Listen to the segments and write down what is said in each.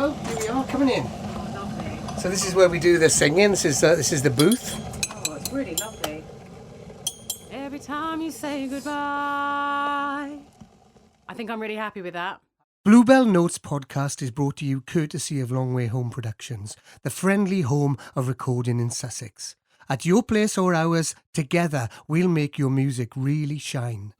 Oh, here we are, coming in. Oh, lovely. So this is where we do the singing. This is the booth. Oh, it's really lovely. Every time you say goodbye. I think I'm really happy with that. Bluebell Notes podcast is brought to you courtesy of Long Way Home Productions, the friendly home of recording in Sussex. At your place or ours, together we'll make your music really shine.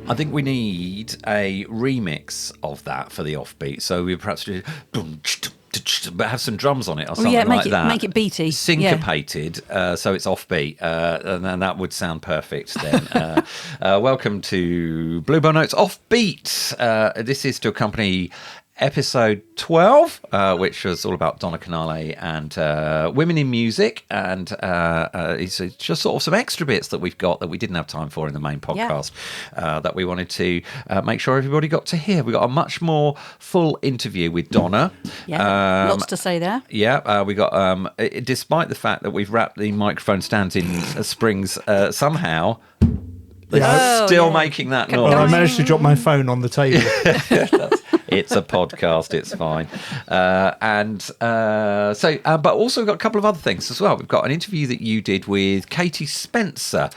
I think we need a remix of that for the offbeat. So we perhaps do, but have some drums on it or something like that. Make it beaty. Syncopated, so it's offbeat, and then that would sound perfect then. Welcome to Bluebell Notes Offbeat. This is to accompany episode 12, which was all about Donna Canale and women in music, and it's just sort of some extra bits that we've got that we didn't have time for in the main podcast that we wanted to make sure everybody got to hear. We got a much more full interview with Donna. Lots to say there. We got despite the fact that we've wrapped the microphone stands in springs somehow. Still making that noise. Well, I managed to drop my phone on the table. It's a podcast, it's fine. But also we've got a couple of other things as well. We've got an interview that you did with Katie Spencer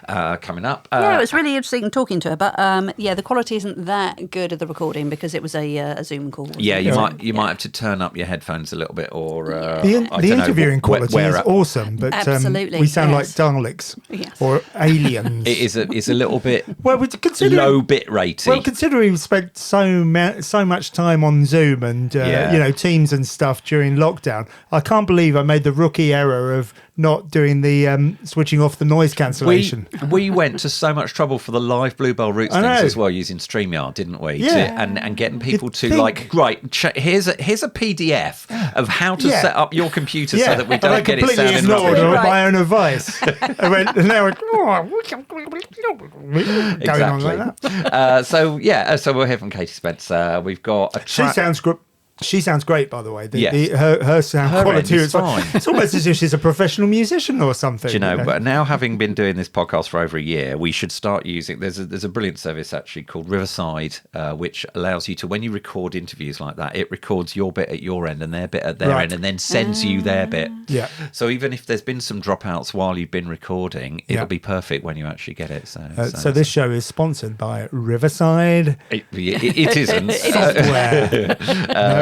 coming up. It was really interesting talking to her, but the quality isn't that good of the recording because it was a Zoom call. Yeah, you might have to turn up your headphones a little bit, or the interviewing quality is awesome, but absolutely, we sound like Daleks or aliens. It is a little bit low bit rating. Well, considering we've spent so much time on Zoom and Teams and stuff during lockdown, I can't believe I made the rookie error of not doing the switching off the noise cancellation. We went to so much trouble for the live Bluebell Roots things as well, using StreamYard, didn't we? Yeah. And getting people to here's a PDF of how to set up your computer so that we don't get it sounding rubbish. I completely ignored my own advice. Exactly. So we'll hear from Katie Spencer. We've got a track. She sounds great, by the way. Her sound quality is fine. It's almost as if she's a professional musician or something. Do you know, but now having been doing this podcast for over a year, we should start using. There's a brilliant service actually called Riverside, which allows you to, when you record interviews like that, it records your bit at your end and their bit at their end, and then sends you their bit. Yeah. So even if there's been some dropouts while you've been recording, it'll be perfect when you actually get it. So this show is sponsored by Riverside. It isn't. Software.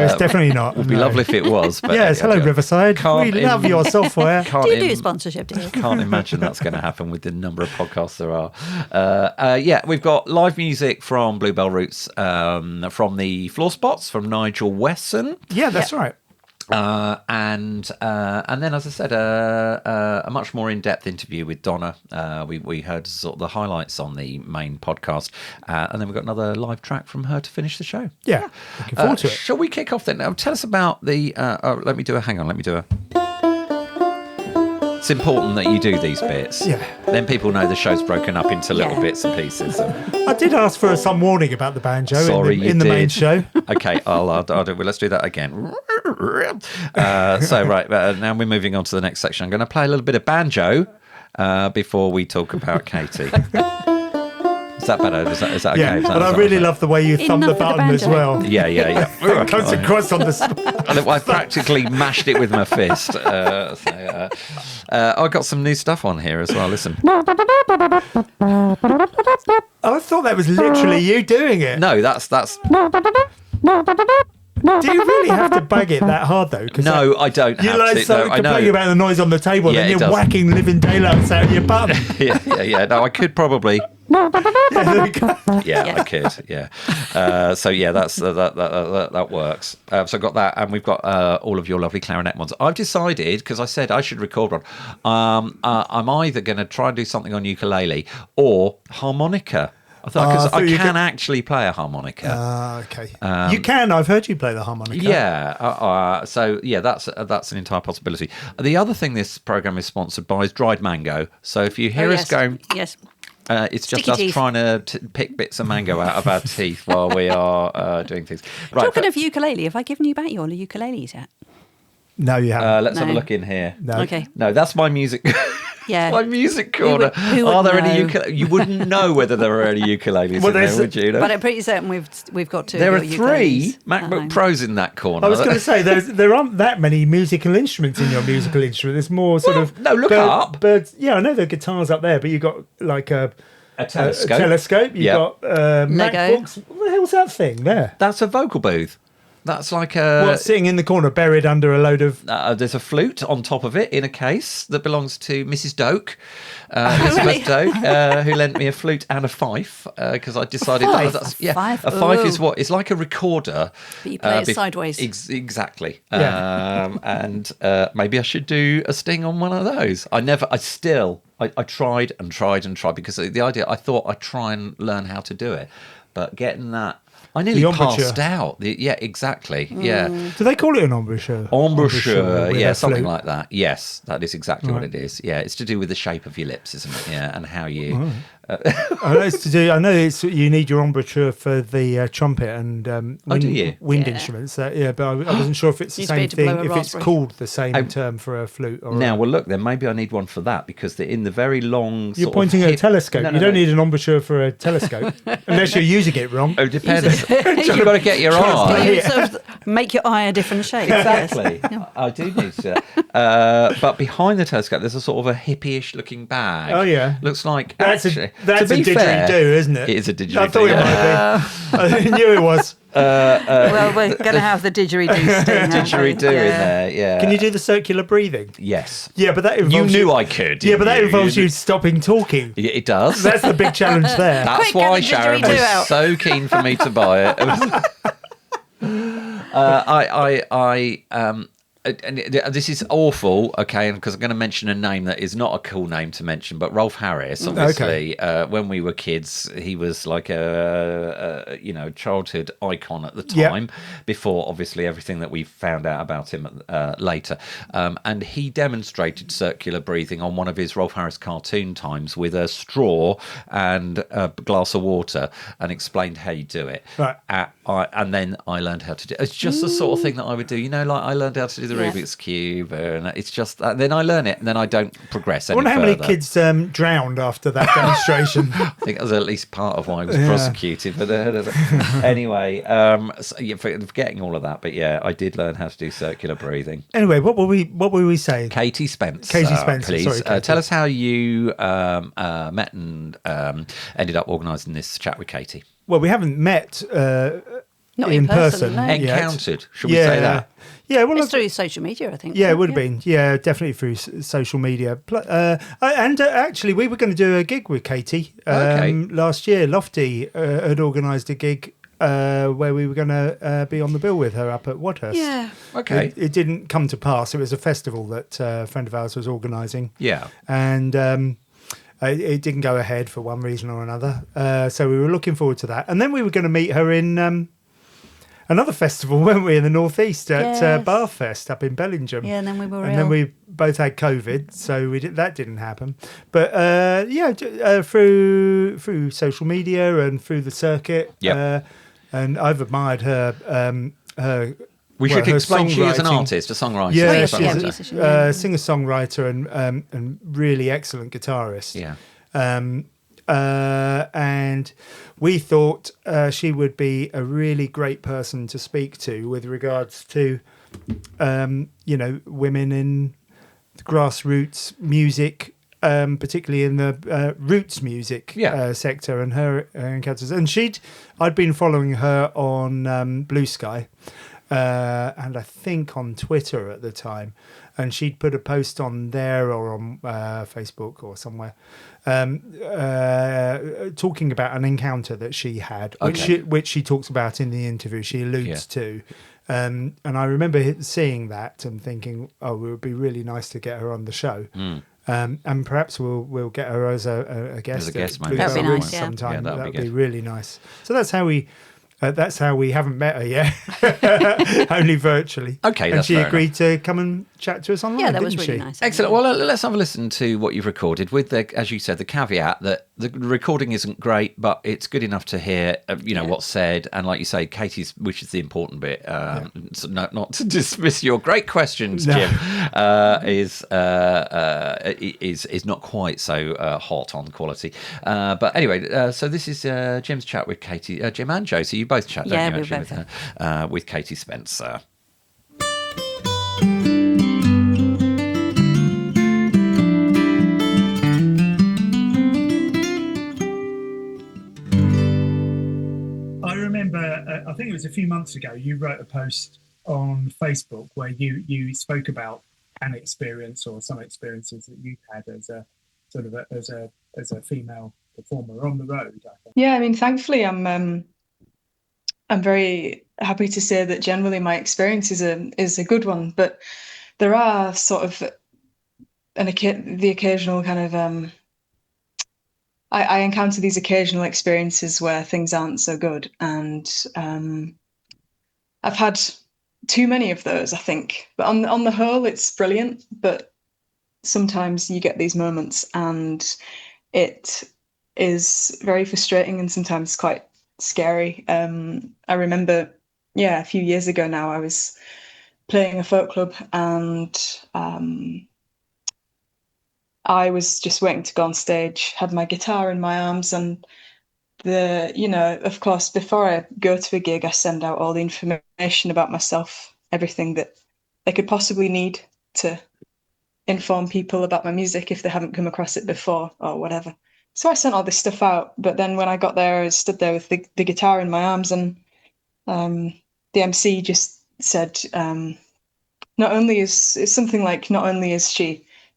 No, it's definitely not. It would be lovely if it was. But yes, hello Riverside. We love your software. Do you do sponsorship deals? Can't imagine that's going to happen with the number of podcasts there are. We've got live music from Bluebell Roots, from the Floor Spots, from Nigel Wesson. Yeah, that's right. And then, as I said, a much more in-depth interview with Donna. We heard sort of the highlights on the main podcast, and then we've got another live track from her to finish the show. Yeah, looking forward to it. Shall we kick off then? Now, tell us about the. Let me do a. It's important that you do these bits. Yeah. Then people know the show's broken up into little bits and pieces. I did ask for some warning about the banjo in the main show. Okay, I'll do. Well, let's do that again. Now we're moving on to the next section. I'm going to play a little bit of banjo before we talk about Katie. Is that better? Is that okay? Yeah, but I really love the way you thumb the button as well. Yeah. It comes across on the spot. I practically mashed it with my fist. I got some new stuff on here as well. Listen. I thought that was literally you doing it. No, that's. Do you really have to bang it that hard though? No, I don't. You're complaining about the noise on the table, and then you're whacking living daylights out your button. Yeah. No, I could probably. I could. Yeah. That works. So I got that, and we've got all of your lovely clarinet ones. I've decided, because I said I should record one. I'm either going to try and do something on ukulele or harmonica. I thought I can actually play a harmonica. Okay. You can. I've heard you play the harmonica. Yeah. That's an entire possibility. The other thing this program is sponsored by is dried mango. So if you hear us going, yes, It's just Sticky us teeth. trying to pick bits of mango out of our teeth while we are doing things. Right, Talking of ukulele, have I given you back your ukuleles yet? No, you haven't. let's have a No. look in here. No. Okay. No, that's my music. Yeah. My music corner. who Are would there any know? ukuleles? You wouldn't know whether there are any ukuleles Well, in there, there's- would you? No? But I'm pretty certain we've got two. There are of your 3 ukuleles at MacBook home. Pros in that corner. I was going to say there aren't that many musical instruments in your musical instrument. There's more sort of no, look up. birds. Yeah, I know there are guitars up there, but you've got like a telescope. telescope. You've Yeah. got Lego. MacBooks. What the hell's that thing there? That's a vocal booth. That's like a. What's sitting in the corner, buried under a load of? There's a flute on top of it in a case that belongs to Mrs. Doak, really? Elizabeth Doak, who lent me a flute and a fife because I decided fife? that's A fife? a fife is Ooh. what it's like a recorder. But you play it sideways. Exactly. Yeah. And maybe I should do a sting on one of those. I tried and tried because the idea I thought I'd try and learn how to do it, but getting that. I nearly The embouchure. passed out. Yeah, exactly. Yeah. Do they call it an embouchure? Embouchure, with yeah, a something flute. like that. Yes, that is exactly what Right. it is. Yeah, it's to do with the shape of your lips, isn't it? Yeah, and how you. I know it's to do. I know it's you need your embouchure for the trumpet and wind, do you? wind Yeah. instruments. Yeah, but I wasn't sure if it's the Used to be same able to blow thing. a If it's raspberry. called the same Oh. term for a flute. Or Now, well, look, then maybe I need one for that because in the very long. you're sort of pointing at a hip- telescope. No, You don't need an embouchure for a telescope unless you're using it wrong. Oh, depends. You've got to get your Trust eye. me. You sort of make your eye a different shape. Exactly. I do need to. But behind the telescope, there's a sort of a hippie-ish looking bag. Oh, yeah. Looks like That's actually. that's to a be fair, didgeridoo, isn't it? It is a didgeridoo. I thought yeah. it might be. I knew it was. Well, we're going to have the didgeridoo sting. aren't we? Didgeridoo in there. Yeah. Can you do the circular breathing? Yes. Yeah, but that You involves knew I could. Yeah, but that didn't involves you You- stopping talking. Yeah, it does. That's the big challenge there. That's Quick, get why the Sharon was didgeridoo out. so keen for me to buy it. And this is awful, okay, because I'm going to mention a name that is not a cool name to mention, but Rolf Harris, obviously, when we were kids, he was like a childhood icon at the Yep. time, before obviously everything that we found out about him later. And he demonstrated circular breathing on one of his Rolf Harris cartoon times with a straw and a glass of water and explained how you do it. Right. And then I learned how to do it. It's just the sort of thing that I would do. You know, like I learned how to do the Yeah. Rubik's Cube, and it's just then I learn it, and then I don't progress I any wonder how further. many kids drowned after that demonstration. I think that was at least part of why I was Yeah. prosecuted. But anyway, so, yeah, forgetting all of that, but yeah, I did learn how to do circular breathing. Anyway, what were we saying? Katie Spence, Katie Spencer, please sorry, Katie. tell us how you met and ended up organising this chat with Katie. Well, we haven't met Not in in person, person. no. yet. Encountered, should we say that? Yeah, well, It's through social media, I think. yeah, it would have been. Yeah, definitely through social media. Actually, we were going to do a gig with Katie Okay. last year. Lofty had organised a gig where we were going to be on the bill with her up at Wadhurst. Yeah. Okay. It didn't come to pass. It was a festival that a friend of ours was organising. Yeah. And it didn't go ahead for one reason or another. So we were looking forward to that. And then we were going to meet her in another festival, weren't we, in the northeast at Yes. Barfest up in Bellingham. Yeah, and then we were And then ill. we both had COVID, so that didn't happen. But through social media and through the circuit, Yep. and I've admired her. We should her explain she is an songwriting. artist, a songwriter. Yeah, Oh, yeah, she's yeah, a musician, yeah. singer-songwriter and really excellent guitarist. Yeah. And we thought she would be a really great person to speak to with regards to, women in the grassroots music, particularly in the roots music sector, and her encounters. And I'd been following her on Blue Sky, and I think on Twitter at the time. And she'd put a post on there or on Facebook or somewhere talking about an encounter that she had, which she talks about in the interview. She alludes to. And I remember seeing that and thinking, oh, it would be really nice to get her on the show. And perhaps we'll get her as a guest. As a guest, at maybe. Bluebell That'd be Roots nice, yeah. sometime. Yeah, that'd be That'd be good. really nice. So that's how we That's how we haven't met her yet, only virtually. Okay, and that's she fair agreed to come and chat to us online. Yeah, that was didn't really she? nice. Excellent. Well, let's have a listen to what you've recorded with as you said, the caveat that the recording isn't great, but it's good enough to hear, what's said. And like you say, Katie's, which is the important bit, so not to dismiss your great questions, Jim, is not quite so hot on quality. But anyway, so this is Jim's chat with Katie, Jim and Josie. You both chat, don't you, we actually, both with Katie Spencer. I remember, I think it was a few months ago, you wrote a post on Facebook where you spoke about an experience or some experiences that you've had as a sort of as a female performer on the road, I think. Yeah, I mean, thankfully, I'm very happy to say that generally my experience is a good one, but there are sort of the occasional kind of I encounter these occasional experiences where things aren't so good, and I've had too many of those, I think. But on the whole, it's brilliant. But sometimes you get these moments, and it is very frustrating and sometimes quite scary. I remember, a few years ago now, I was playing a folk club, and I was just waiting to go on stage, had my guitar in my arms, and of course, before I go to a gig, I send out all the information about myself, everything that they could possibly need to inform people about my music if they haven't come across it before or whatever. So I sent all this stuff out, but then when I got there, I stood there with the guitar in my arms, and the MC just said, not only is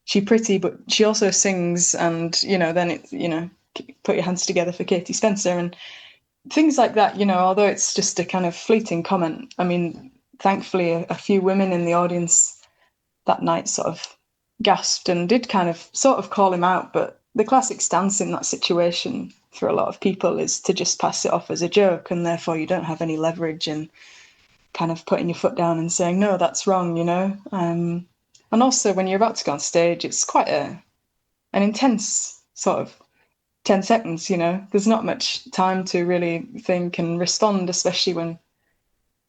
she pretty, but she also sings, and then put your hands together for Katie Spencer and things like that. Although it's just a kind of fleeting comment, I mean, thankfully a few women in the audience that night sort of gasped and did kind of sort of call him out. But the classic stance in that situation for a lot of people is to just pass it off as a joke, and therefore you don't have any leverage in kind of putting your foot down and saying, no, that's wrong, and also when you're about to go on stage, it's quite an intense sort of 10 seconds, there's not much time to really think and respond, especially when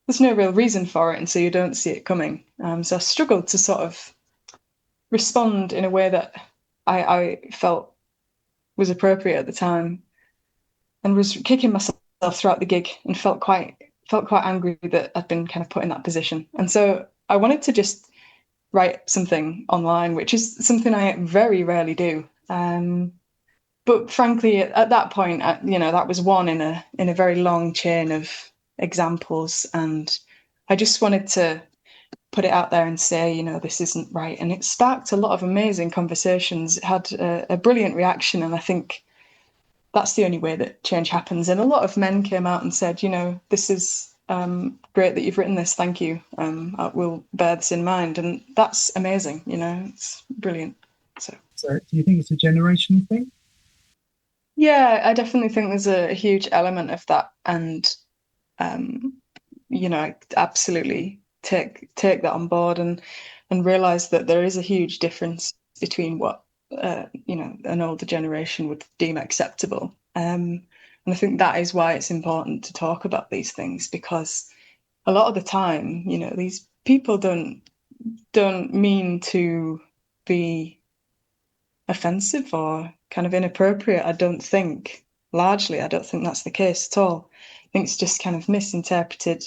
there's no real reason for it, and so you don't see it coming. So I struggled to sort of respond in a way that I felt was appropriate at the time, and was kicking myself throughout the gig, and felt quite angry that I'd been kind of put in that position. And so I wanted to just write something online, which is something I very rarely do. But frankly, at that point, that was one in a very long chain of examples, and I just wanted to put it out there and say, this isn't right. And it sparked a lot of amazing conversations. It had a brilliant reaction, and I think that's the only way that change happens. And a lot of men came out and said, this is great that you've written this. Thank you. We'll bear this in mind. And that's amazing. It's brilliant. So do you think it's a generational thing? Yeah, I definitely think there's a huge element of that. And, I absolutely take that on board and realize that there is a huge difference between what, an older generation would deem acceptable. And I think that is why it's important to talk about these things, because a lot of the time, these people don't mean to be offensive or kind of inappropriate. I don't think that's the case at all. I think it's just kind of misinterpreted.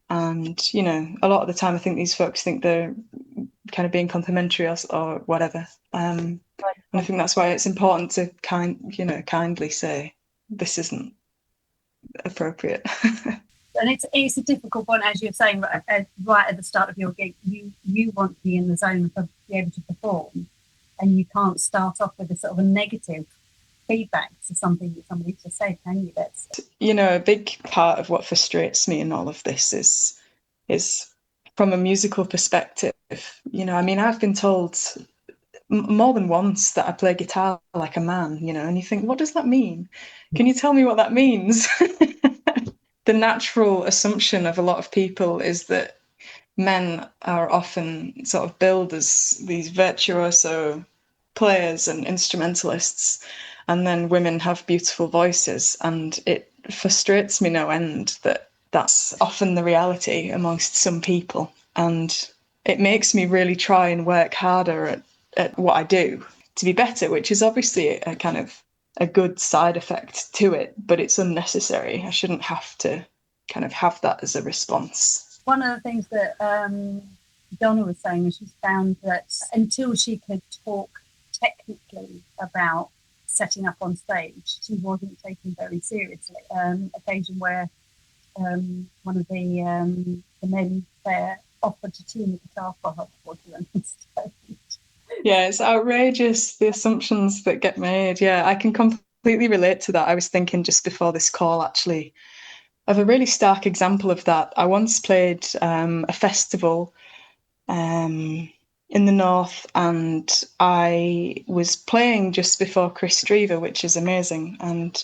And, a lot of the time I think these folks think they're kind of being complimentary or whatever. And I think that's why it's important to kindly say this isn't appropriate. And it's a difficult one, as you're saying right at the start of your gig. You want to be in the zone to be able to perform, and you can't start off with a sort of a negative feedback to something that somebody just said, can you? That's a big part of what frustrates me in all of this is from a musical perspective. I've been told more than once that I play guitar like a man, and you think, what does that mean? Can you tell me what that means? the natural assumption of a lot of people is that men are often sort of billed as these virtuoso players and instrumentalists, and then women have beautiful voices, and it frustrates me no end that that's often the reality amongst some people, and it makes me really try and work harder at what I do to be better, which is obviously a kind of a good side effect to it, but it's unnecessary. I shouldn't have to kind of have that as a response. One of the things that Donna was saying is she's found that until she could talk technically about setting up on stage, she wasn't taken very seriously. Occasion where one of the men there offered to tune the guitar for her before she went on stage. Yeah, it's outrageous, the assumptions that get made. Yeah, I can completely relate to that. I was thinking just before this call, actually, of a really stark example of that. I once played a festival in the north, and I was playing just before Chris Drever, which is amazing. And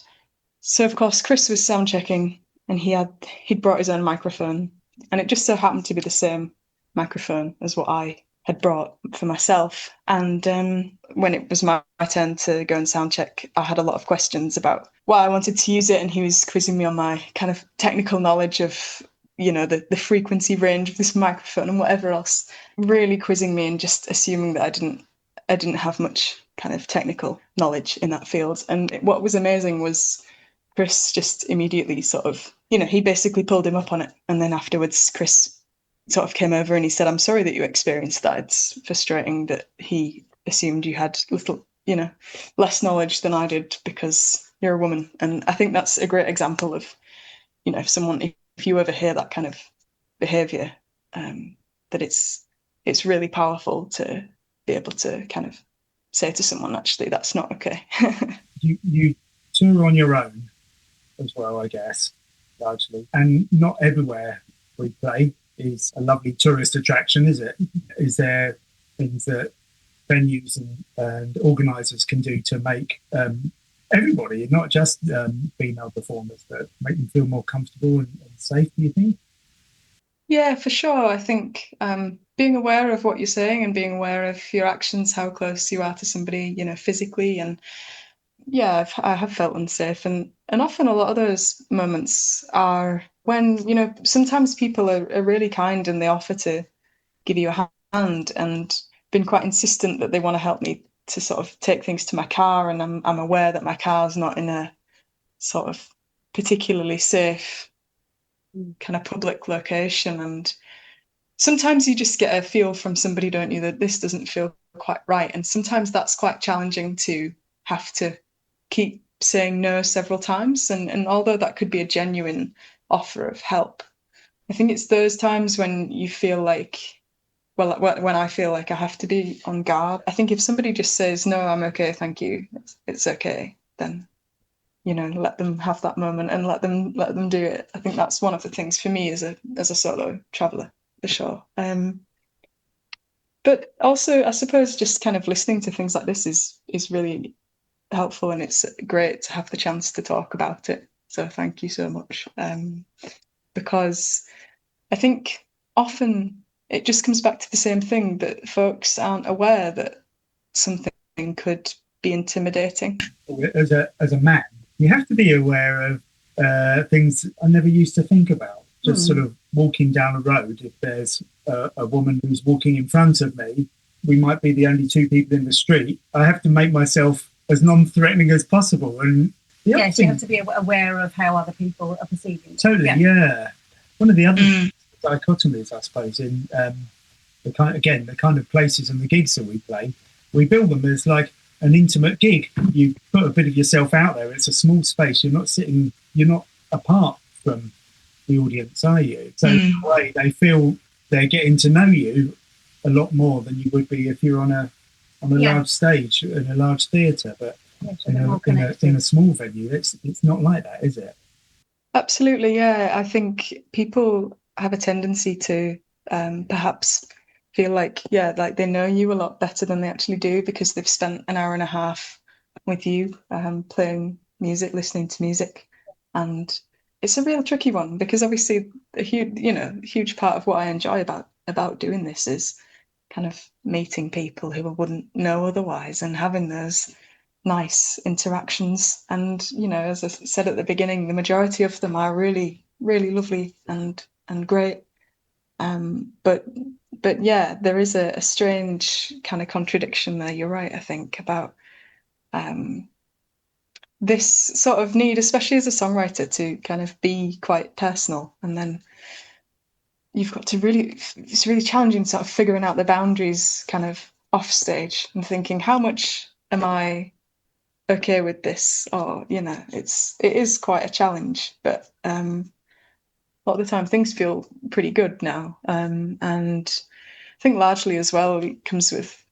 so, of course, Chris was sound checking, and he'd brought his own microphone, and it just so happened to be the same microphone as what I had brought for myself. And when it was my turn to go and sound check, I had a lot of questions about why I wanted to use it, and he was quizzing me on my kind of technical knowledge of, you know, the frequency range of this microphone and whatever else, really quizzing me and just assuming that I didn't have much kind of technical knowledge in that field. And what was amazing was Chris just immediately sort of, you know, he basically pulled him up on it. And then afterwards, Chris sort of came over and he said, "I'm sorry that you experienced that. It's frustrating that he assumed you had little, you know, less knowledge than I did because you're a woman." And I think that's a great example of, you know, if you ever hear that kind of behavior, that it's really powerful to be able to kind of say to someone, actually, that's not okay. You tour on your own as well, I guess, largely, and not everywhere we play is a lovely tourist attraction, is it? Is there things that venues and organisers can do to make everybody, not just female performers, but make them feel more comfortable and safe, do you think? Yeah, for sure. I think being aware of what you're saying and being aware of your actions, how close you are to somebody, you know, physically, and yeah, I have felt unsafe, and often a lot of those moments are when, you know, sometimes people are really kind and they offer to give you a hand, and been quite insistent that they want to help me to sort of take things to my car, and I'm aware that my car's not in a sort of particularly safe kind of public location, and sometimes you just get a feel from somebody, don't you, that this doesn't feel quite right, and sometimes that's quite challenging to have to keep saying no several times, and although that could be a genuine offer of help, I think it's those times when you feel like, well, when I feel like I have to be on guard. I think if somebody just says, "No, I'm okay, thank you, it's okay," then, you know, let them have that moment and let them do it. I think that's one of the things for me as a solo traveller, for sure. But also, I suppose, just kind of listening to things like this is really helpful, and it's great to have the chance to talk about it. So thank you so much. Because I think often it just comes back to the same thing, that folks aren't aware that something could be intimidating. As a man, you have to be aware of things I never used to think about. Just sort of walking down a road, if there's a woman who's walking in front of me, we might be the only two people in the street. I have to make myself as non-threatening as possible. And yes, you have to be aware of how other people are perceiving it. Totally, yeah. One of the other dichotomies, I suppose, in the kind of places and the gigs that we play, we build them as like an intimate gig. You put a bit of yourself out there. It's a small space. You're not apart from the audience, are you? So in a way, they feel they're getting to know you a lot more than you would be if you're on a large stage in a large theatre. But in a small venue, it's not like that, is it? Absolutely, yeah. I think people have a tendency to perhaps feel like, like they know you a lot better than they actually do, because they've spent an hour and a half with you playing music, listening to music. And it's a real tricky one, because obviously a huge part of what I enjoy about doing this is kind of meeting people who I wouldn't know otherwise and having those nice interactions. And as I said at the beginning, the majority of them are really, really lovely and great. But yeah, there is a strange kind of contradiction there. You're right, I think, about this sort of need, especially as a songwriter, to kind of be quite personal, and then you've got to it's really challenging sort of figuring out the boundaries kind of off stage and thinking, how much am I okay with this? Or, it is quite a challenge, but a lot of the time things feel pretty good now. And I think largely as well, it comes with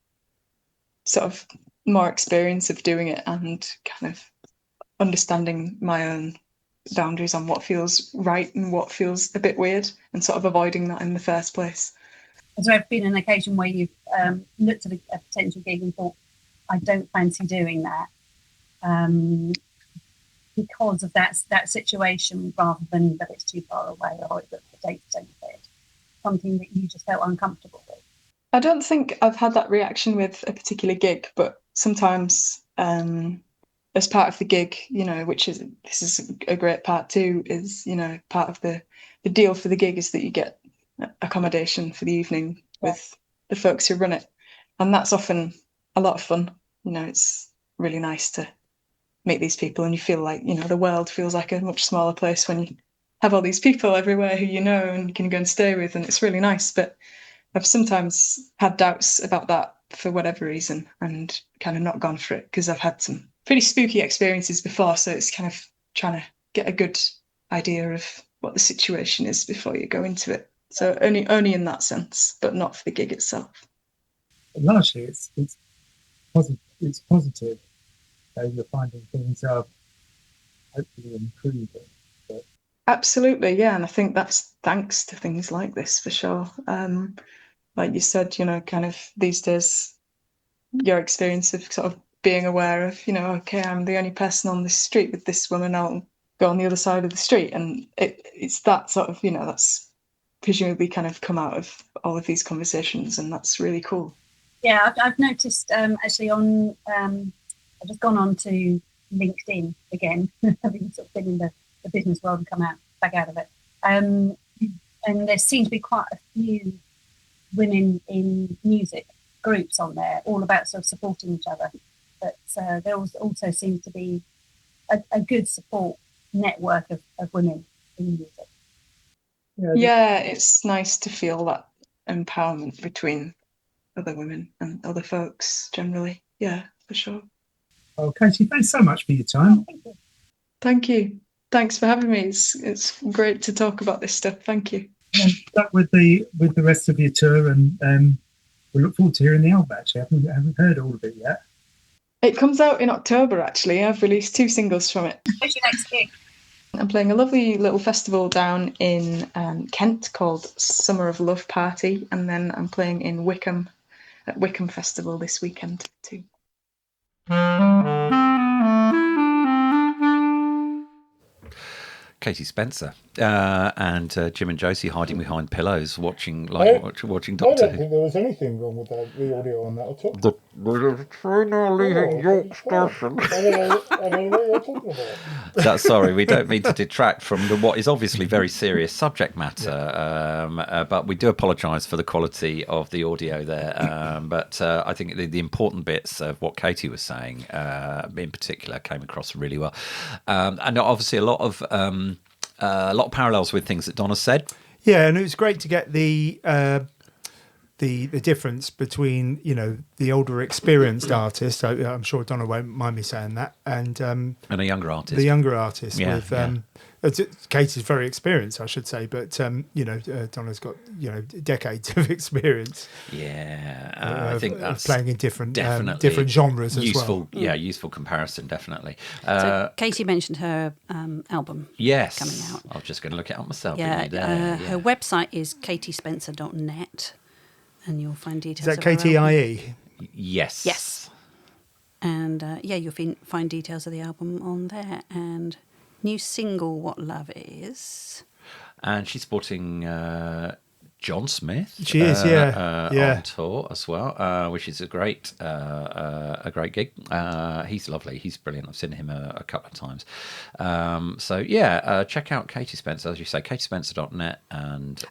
sort of more experience of doing it and kind of understanding my own boundaries on what feels right and what feels a bit weird, and sort of avoiding that in the first place. Has there ever been an occasion where you've looked at a potential gig and thought, I don't fancy doing that, because of that situation, rather than that it's too far away or that the dates don't fit? Something that you just felt uncomfortable with? I don't think I've had that reaction with a particular gig, but sometimes as part of the gig, this is a great part too, is, part of the deal for the gig is that you get accommodation for the evening with the folks who run it. And that's often a lot of fun. It's really nice to meet these people, and you feel like, the world feels like a much smaller place when you have all these people everywhere who and you can go and stay with, and it's really nice. But I've sometimes had doubts about that for whatever reason, and kind of not gone for it, because I've had some pretty spooky experiences before. So it's kind of trying to get a good idea of what the situation is before you go into it. So only in that sense, but not for the gig itself. Largely, it's positive. It's positive. You're finding things are hopefully improving. But... Absolutely, yeah, and I think that's thanks to things like this, for sure. Like you said, kind of these days, your experience of sort of being aware of, okay, I'm the only person on this street with this woman, I'll go on the other side of the street. And it's that sort of, that's presumably kind of come out of all of these conversations, and that's really cool. Yeah, I've noticed actually on, I've just gone on to LinkedIn again, having sort of been in the business world and come back out of it. And there seems to be quite a few women in music groups on there, all about sort of supporting each other. But there also seems to be a good support network of women in music. Yeah, it's nice to feel that empowerment between other women and other folks generally. Yeah, for sure. Oh, Katie, thanks so much for your time. Thank you. Thanks for having me. It's great to talk about this stuff. Thank you. Good luck with the rest of your tour, and we look forward to hearing the album. Actually, I haven't heard all of it yet. It comes out in October. Actually, I've released 2 singles from it. What's your next gig? I'm playing a lovely little festival down in Kent called Summer of Love Party, and then I'm playing in Wickham at Wickham Festival this weekend too. Katie Spencer and Jim and Josie hiding behind pillows, watching watching Doctor Who. I don't think there was anything wrong with the audio on that at all. We're now leaving York Station. I don't know what you're talking about. Sorry, we don't mean to detract from what is obviously very serious subject matter, but we do apologise for the quality of the audio there. But I think the important bits of what Katie was saying, in particular, came across really well, and obviously a lot of parallels with things that Donna said. Yeah, and it was great to get the difference between the older experienced artist. I'm sure Donna won't mind me saying that, and a younger artist. The younger artist with Katie's very experienced, I should say, but Donna's got decades of experience. Yeah, I think that's playing in different genres as well. Useful comparison, definitely. So Katie mentioned her album. Yes, coming out. I was just going to look it up myself. Her website is katiespencer.net, and you'll find details. Is that KTIE? Yes. And you'll find details of the album on there. And new single, What Love Is. And she's supporting John Smith. She is, on tour as well, which is a great gig. He's lovely. He's brilliant. I've seen him a couple of times. Check out Katie Spencer, as you say, katiespencer.net. And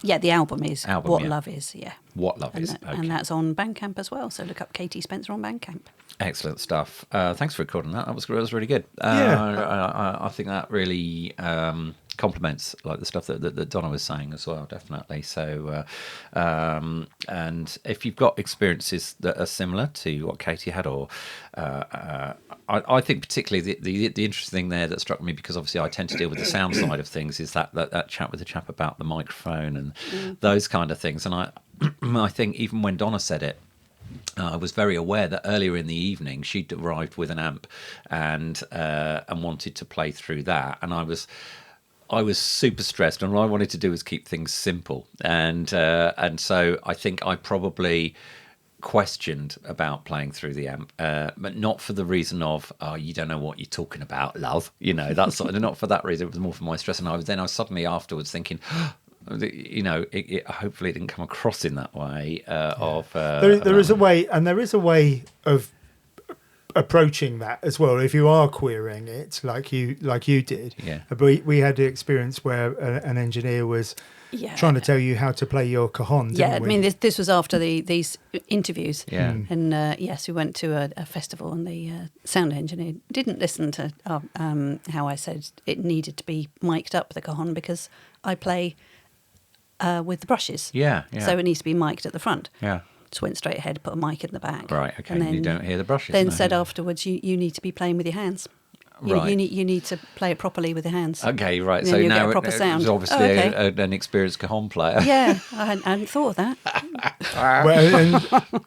the album is What Love Is. Yeah, What Love Is, and that's on Bandcamp as well. So look up Katie Spencer on Bandcamp. Excellent stuff. Thanks for recording that. That was really good. I think that really complements like the stuff that Donna was saying as well, definitely. So, and if you've got experiences that are similar to what Katie had, or I think particularly the interesting thing there that struck me, because obviously I tend to deal with the sound side of things, is that chat with the chap about the microphone and those kind of things. And I think even when Donna said it, I was very aware that earlier in the evening she'd arrived with an amp and wanted to play through that, and I was super stressed, and all I wanted to do was keep things simple, and so I think I probably questioned about playing through the amp, but not for the reason of you don't know what you're talking about, love. That's sort of, not for that reason. It was more for my stress, and I was suddenly afterwards thinking, hopefully it didn't come across in that way. There is a way, and there is a way of approaching that as well. If you are querying it like you did, we had the experience where an engineer was trying to tell you how to play your cajon. I mean, this was after these interviews. And yes, we went to a festival, and the sound engineer didn't listen to how I said it needed to be mic'd up, the cajon, because I play with the brushes. So it needs to be mic'd at the front. Just went straight ahead, put a mic in the back. Right, okay. And then you don't hear the brushes. Then said afterwards, you need to be playing with your hands. You need to play it properly with your hands. Okay, right. So now get a proper sound. It was obviously an experienced cajon player. Yeah, I hadn't thought of that.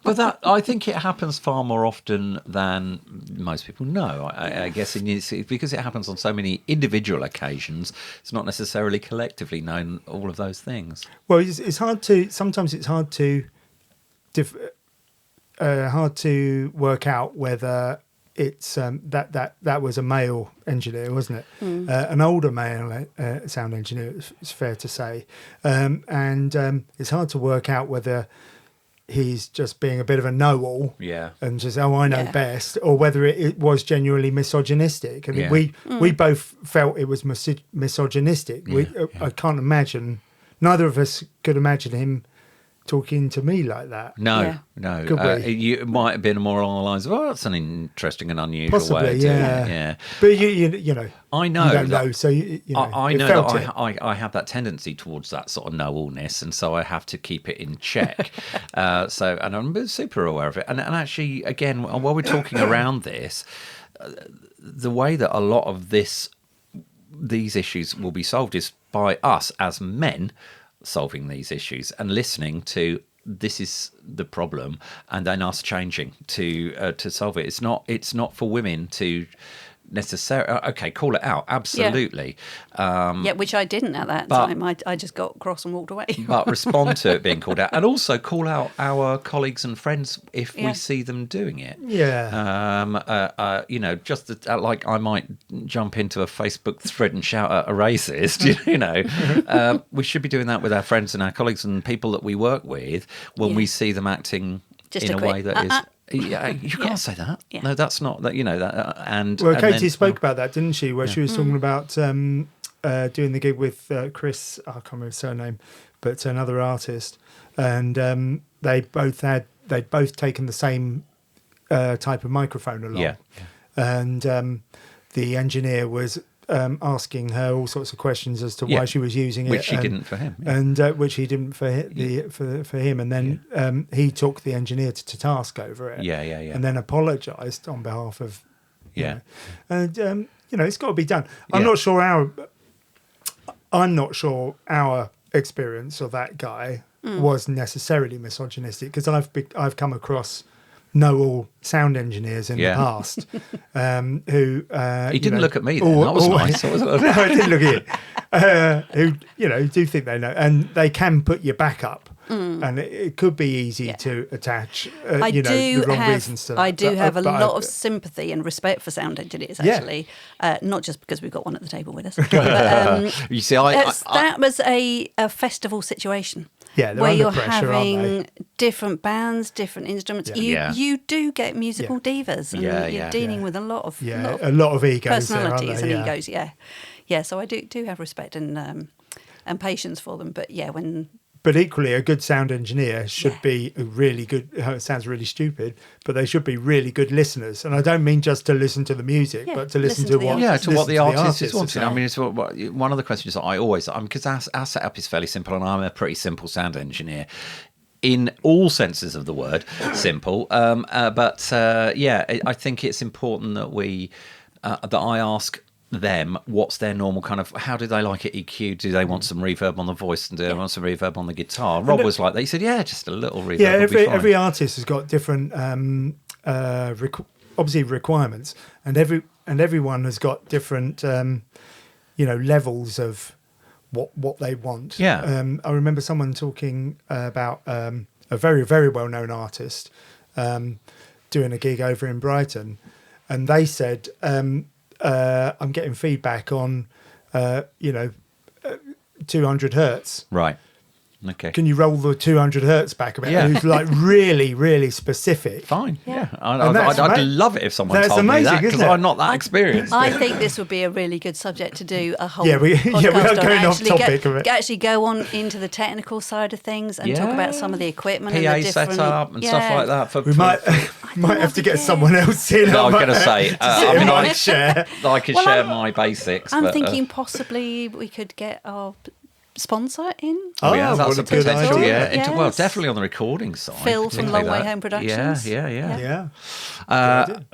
But that, I think it happens far more often than most people know. I guess because it happens on so many individual occasions, it's not necessarily collectively known, all of those things. Well, it's hard to hard to work out whether it's that was a male engineer, wasn't it? An older male sound engineer, it's fair to say, and it's hard to work out whether he's just being a bit of a know-all, and just I know best, or whether it was genuinely misogynistic. I mean, we both felt it was misogynistic. I can't imagine. Neither of us could imagine him talking to me like that. No. It might have been more along the lines of, that's an interesting and unusual way. But you know, I know. You don't know, so you know. I know that I have that tendency towards that sort of know-allness, and so I have to keep it in check. And I'm super aware of it. And actually, again, while we're talking around this, the way that a lot of these issues will be solved is by us as men solving these issues and listening to this is the problem, and then us changing to solve it. It's not for women to necessarily call it out, absolutely. Which I didn't at that time. I just got cross and walked away. But respond to it being called out, and also call out our colleagues and friends if we see them doing it. Just like I might jump into a Facebook thread and shout at a racist. We should be doing that with our friends and our colleagues and people that we work with when we see them acting just in a way that is. Yeah, you can't say that. Yeah. No, that's not that. Katie spoke about that, didn't she? Where she was talking about doing the gig with Chris. I can't remember his surname, but another artist, and they'd both taken the same type of microphone along, and the engineer was asking her all sorts of questions as to why she was using it, which she didn't for him, and which he didn't for him, and then he took the engineer to task over it, and then apologised on behalf of, and it's got to be done. I'm not sure our experience of that guy was necessarily misogynistic, because I've come across know-all sound engineers in the past who he didn't look at me then. That was nice. No, I didn't look at you. Who do think they know, and they can put your back up and it could be easy to attach, the wrong reasons to that. I do have a But lot of sympathy and respect for sound engineers, actually, not just because we've got one at the table with us. But, You see, that was a festival situation. Yeah, they're where under you're pressure, having aren't different bands, different instruments. You do get musical divas, and you're dealing with a lot of a lot of egos, personalities there, and egos. Yeah. So I do have respect and patience for them. But But equally, a good sound engineer should be a really good. It sounds really stupid, but they should be really good listeners. And I don't mean just to listen to the music, but to listen to what the artist is are wanting. saying. I mean, it's one of the questions that I always, because our setup is fairly simple, and I'm a pretty simple sound engineer. In all senses of the word, simple. I think it's important that that I ask them what's their normal kind of, how do they like it EQ? Do they want some reverb on the voice, and do they want some reverb on the guitar? Rob was like that. He said, just a little reverb. Yeah, would be fine. every artist has got different obviously requirements, and everyone has got different levels of what they want. I remember someone talking about a very, very well-known artist doing a gig over in Brighton, and they said, I'm getting feedback on 200 hertz. Right. Okay. Can you roll the 200 hertz back a bit? Yeah. It's like really, really specific. Fine. Yeah. I'd love it if someone told me that, because I'm not that experienced. I think this would be a really good subject to do a whole we podcast are going off topic of it. Actually go on into the technical side of things and talk about some of the equipment PA and the different setup and stuff like that. We might have to get someone else in. I was going to say, I could share my basics. I'm thinking possibly we could get our sponsor in. That's a good potential. idea. Well, definitely on the recording side. Phil from Long Way Home Productions. Yeah.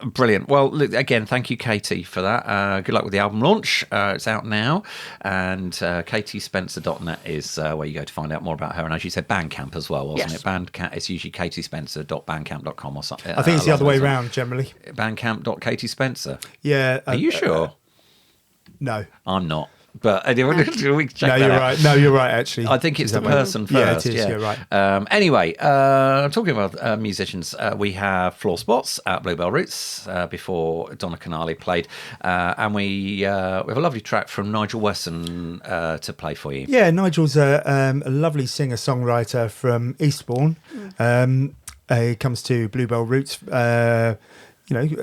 Brilliant. Well, look, again, thank you, Katie, for that. Good luck with the album launch. It's out now, and katiespencer.net is where you go to find out more about her. And as you said, Bandcamp as well, wasn't it? Bandcamp. It's usually katiespencer.bandcamp.com or something. I think it's the other way around generally. Bandcamp.katiespencer. Yeah. Are you sure? No, I'm not. But anyway, we can check no, that you're out. right. No, you're right. Actually, I think it's the person first. Yeah, it is. You're right. Anyway, talking about musicians, we have Floor Spots at Bluebell Roots before Donna Canale played, and we have a lovely track from Nigel Wesson to play for you. Yeah, Nigel's a lovely singer-songwriter from Eastbourne. He comes to Bluebell Roots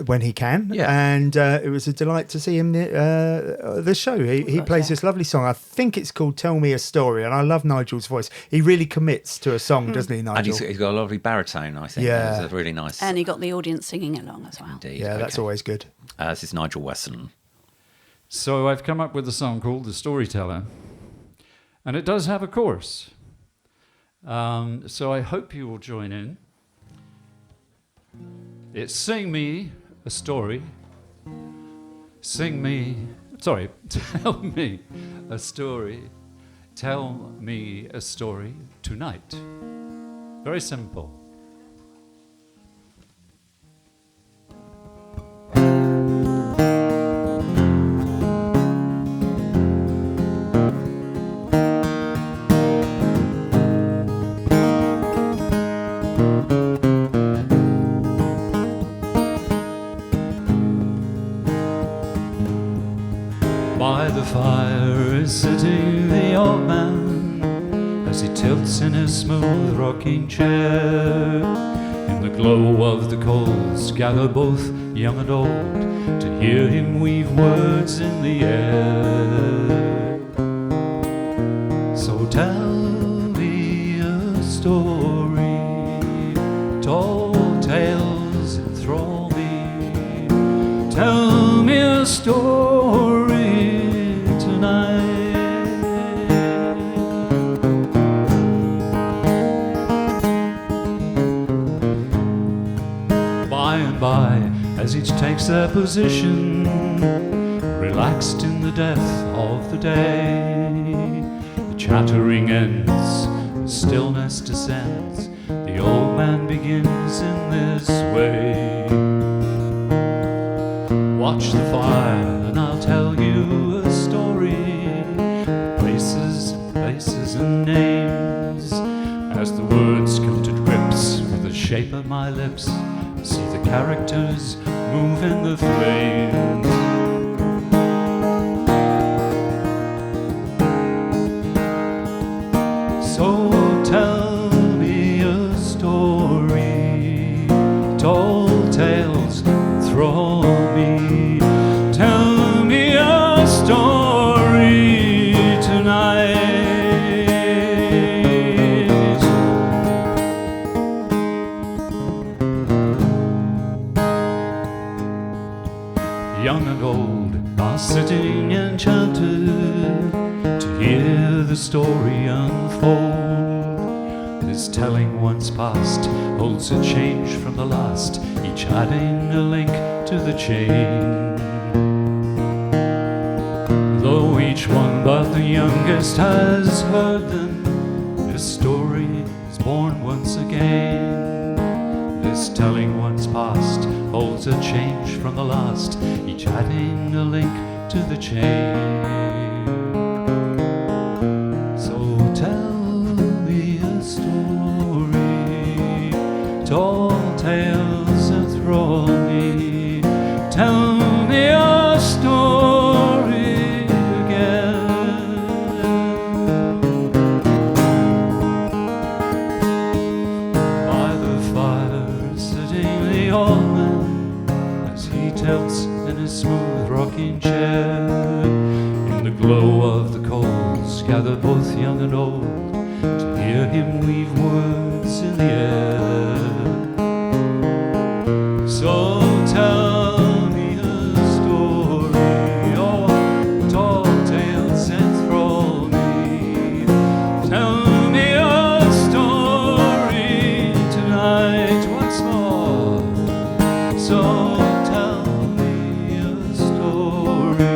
when he can. And it was a delight to see him the show. He plays this lovely song. I think it's called Tell Me a Story, and I love Nigel's voice. He really commits to a song, doesn't he, Nigel? And he's got a lovely baritone, I think. Yeah. It's really nice. And he got the audience singing along as well. Indeed. Yeah, that's always good. This is Nigel Wesson. So I've come up with a song called The Storyteller, and it does have a chorus. So I hope you will join in. It's sing me a story. Tell me a story. Tell me a story tonight. Very simple. By the fire is sitting the old man as he tilts in his smooth rocking chair. In the glow of the coals gather both young and old to hear him weave words in the air. So tell me a story, tall tales enthrall me. Tell me a story tonight. By and by, as each takes their position, relaxed in the depth of the day, the chattering ends, the stillness descends, the old man begins in this way. Watch the fire and I'll tell you a story, places and names, as the glimpse, see the characters move in the flames. So tell me a story, tall tales enthrall me. Tell me a story tonight. Young and old are sitting enchanted to hear the story unfold. This telling once past holds a change from the last, each adding a link to the chain. Though each one but the youngest has heard them, this story is born once again. This telling once past holds a change from the last, each adding a link to the chain. So tell me a story, tall tales enthrall me. Tell me a story again. By the fire sitting the old man, as he tilts in his smooth rocking chair. In the glow of the coals gather both young and old to hear him weave words in the air. So tell me a story, oh, tall tales enthrall me. Tell me a story tonight once more. So tell me a story,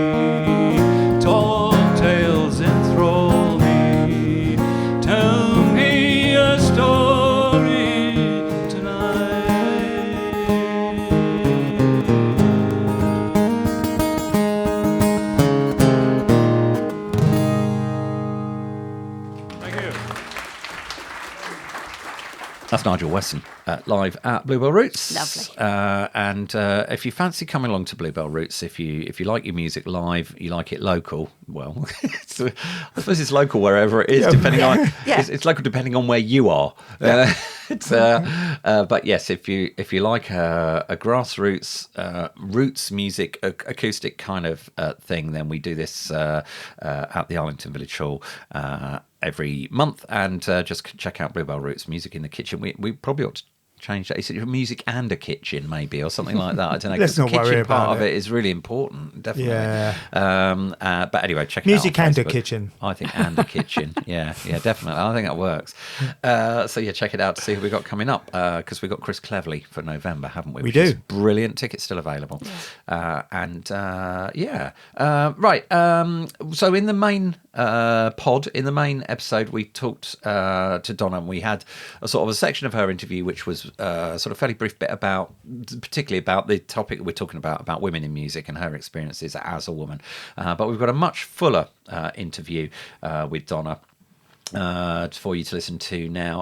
tall tales enthrall me. Tell me a story tonight. Thank you. That's Nigel Wesson live at Bluebell Roots. Lovely. And if you fancy coming along to Bluebell Roots, if you like your music live, you like it local. Well, I suppose it's local wherever it is, depending on. Yeah. It's local depending on where you are. But yes, if you like a grassroots roots music acoustic kind of thing, then we do this at the Arlington Village Hall every month, and just check out Bluebell Roots Music in the Kitchen. We probably ought to change that. Is it music and a kitchen, maybe, or something like that? I don't know. Let's The not worry kitchen about part of it. it is really important, definitely. Yeah. But anyway, check it Music out on and a Facebook. kitchen. I think and a kitchen. Yeah, definitely. I think that works. So yeah, check it out to see who we got coming up, because we got Chris Cleverley for November, haven't we? We Which do. is brilliant. Tickets still available. Right. So in the main in the main episode, we talked to Donna, and we had a sort of a section of her interview, which was sort of fairly brief bit about, particularly about the topic that we're talking about women in music and her experiences as a woman. But we've got a much fuller interview with Donna for you to listen to now,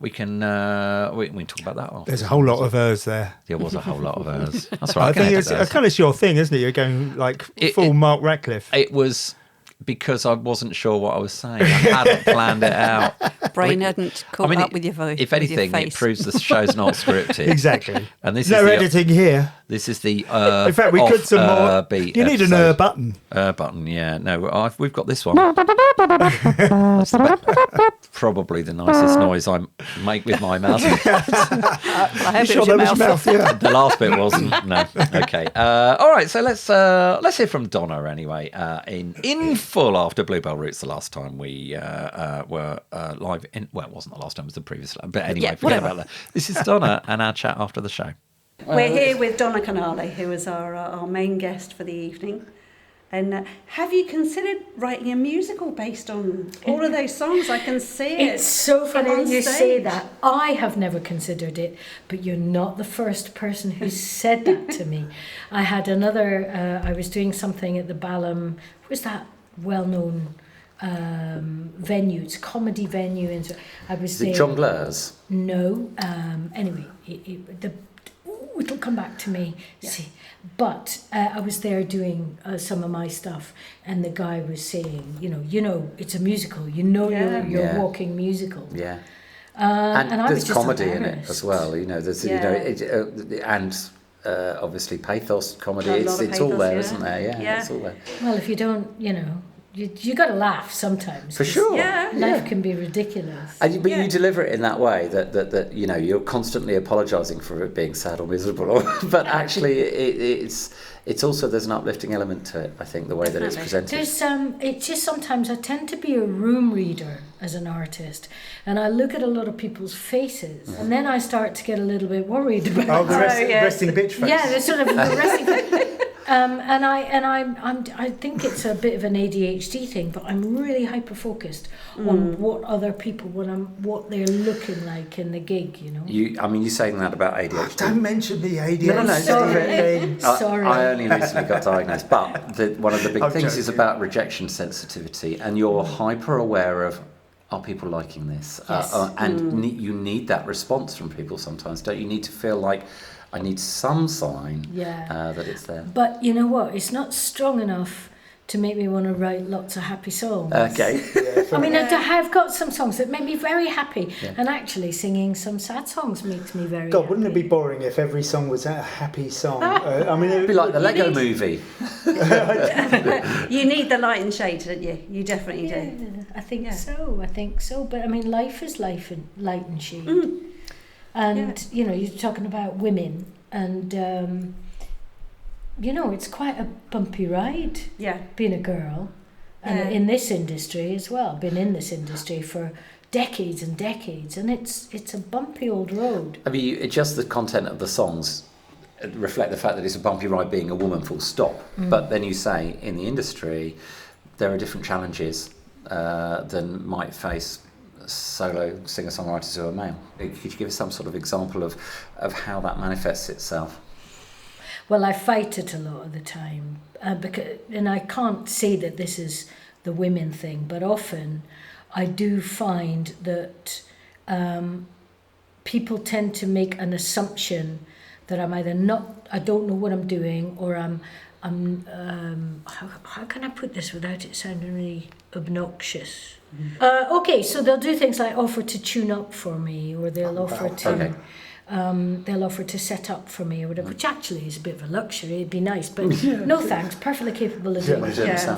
we can talk about that. There's a whole lot of hers there. There was a whole lot of hers. That's right. I think it's kind of your thing, isn't it? You're going like full Mark Radcliffe. It was because I wasn't sure what I was saying. I hadn't planned it out. Brain hadn't caught up with your voice. If anything, it proves the show's not scripted. Exactly. And this no is editing here. This is the in fact, we could some more. Beat You need episode. an button. Button, yeah. No, we've got this one. Probably the nicest noise I make with my mouth. I hope it was your mouth. Yeah. The last bit wasn't. No. Okay. All right. So let's hear from Donna anyway. In full after Bluebell Roots. The last time we were live. It wasn't the last time. It was the previous. But anyway, forget about that. This is Donna and our chat after the show. We're here with Donna Canale, who is our main guest for the evening. And have you considered writing a musical based on all of those songs? I can see it. It's so funny on that you stage. say that. I have never considered it, but you're not the first person who said that to me. I had another, I was doing something at the Balham, was that well-known venue. It's a comedy venue, and so I was Is it there. Jongleurs? No. Anyway, it'll come back to me. Yeah. See, but I was there doing some of my stuff, and the guy was saying, you know, it's a musical. You're Yeah. walking musical. Yeah. And I was there's just comedy in it embarrassed. as well. You know, there's obviously pathos, comedy. A lot It's of all pathos, there, yeah. isn't there? Yeah, Yeah. it's all there. Well, if you don't, you got to laugh sometimes. For sure. Yeah. Life can be ridiculous. But Yeah. you deliver it in that way that you're constantly apologising for it being sad or miserable, but actually it's also, there's an uplifting element to it. I think the way that it's presented. There's it's just sometimes I tend to be a room reader as an artist, and I look at a lot of people's faces, and then I start to get a little bit worried about. Oh, the resting bitch face. Yeah, the sort of the resting. And I think it's a bit of an ADHD thing, but I'm really hyper focused on what other people, what they're looking like in the gig. You're saying that about ADHD. Don't mention the ADHD No, thing. Sorry. I only recently got diagnosed, but one of the big I'm things is joking. about rejection sensitivity, and you're hyper aware of, are people liking this? Yes. You need that response from people sometimes, don't you? Need to feel like, I need some sign that it's there. But you know what? It's not strong enough to make me want to write lots of happy songs. Okay. I mean, I've got some songs that make me very happy, and actually singing some sad songs makes me very God, happy. wouldn't it be boring if every song was a happy song? I mean, It'd be like the Lego movie. You need the light and shade, don't you? You definitely do. Yeah, I think so. But I mean, life is light and shade. And, you're talking about women, and, it's quite a bumpy ride being a girl. And in this industry as well. Been in this industry for decades and decades, and it's a bumpy old road. I mean, just the content of the songs reflect the fact that it's a bumpy ride being a woman, full stop. But then you say, in the industry, there are different challenges than might face solo singer-songwriters who are male. Could you give us some sort of example of how that manifests itself? Well, I fight it a lot of the time, and I can't say that this is the women thing, but often I do find that people tend to make an assumption that I'm either I don't know what I'm doing, or I'm how can I put this without it sounding really obnoxious? Okay, so they'll do things like offer to tune up for me, or they'll offer to set up for me, or whatever, which actually is a bit of a luxury. It'd be nice, but no thanks. Perfectly capable of doing it.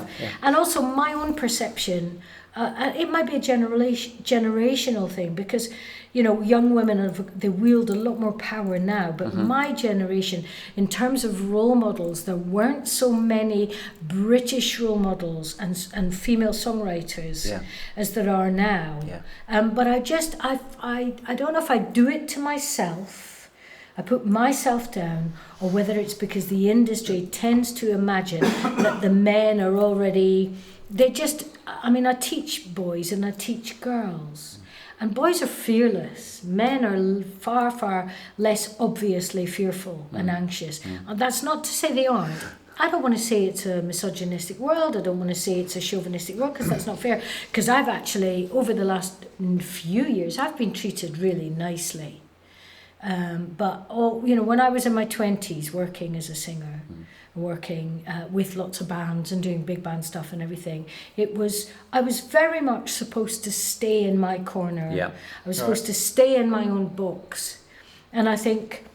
And also my own perception. It might be a generational thing, because young women they wield a lot more power now, but my generation, in terms of role models, there weren't so many British role models and female songwriters as there are now. But I don't know if I do it to myself, I put myself down, or whether it's because the industry tends to imagine that the men are already, I teach boys and I teach girls. And boys are fearless. Men are far, far less obviously fearful and anxious. And that's not to say they aren't. I don't want to say it's a misogynistic world. I don't want to say it's a chauvinistic world, because that's not fair. Because I've actually, over the last few years, I've been treated really nicely. But when I was in my 20s working as a singer, working with lots of bands and doing big band stuff and everything, I was very much supposed to stay in my corner. I was supposed to stay in my own box. And I think